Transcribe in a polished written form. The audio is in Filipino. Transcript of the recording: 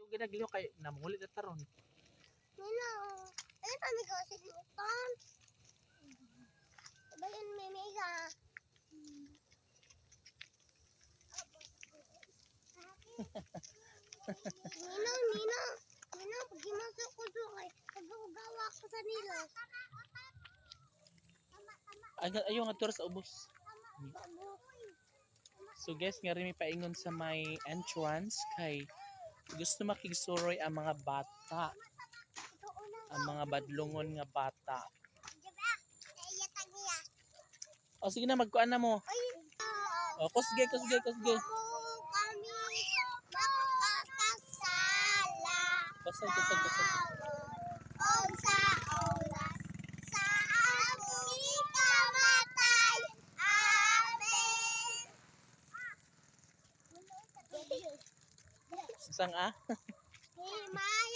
ko ginagliw kay namulit na taron. Nino, ano pa may gossip mo ton? Sabayan mimiga. Nino, pagimasok ko doon kay pag-ugawa ko sa nilo. Ayaw nga tour sa ubos. So guys, nga rin may paingon sa may entrance kay gusto makigsuroy ang mga bata. Ang mga badlungon nga bata. O sige na, magkuan na mo. O, kusge. Kami makakasala. Kusag. On sa oras sa among ikamatay. Amen. Isang Himay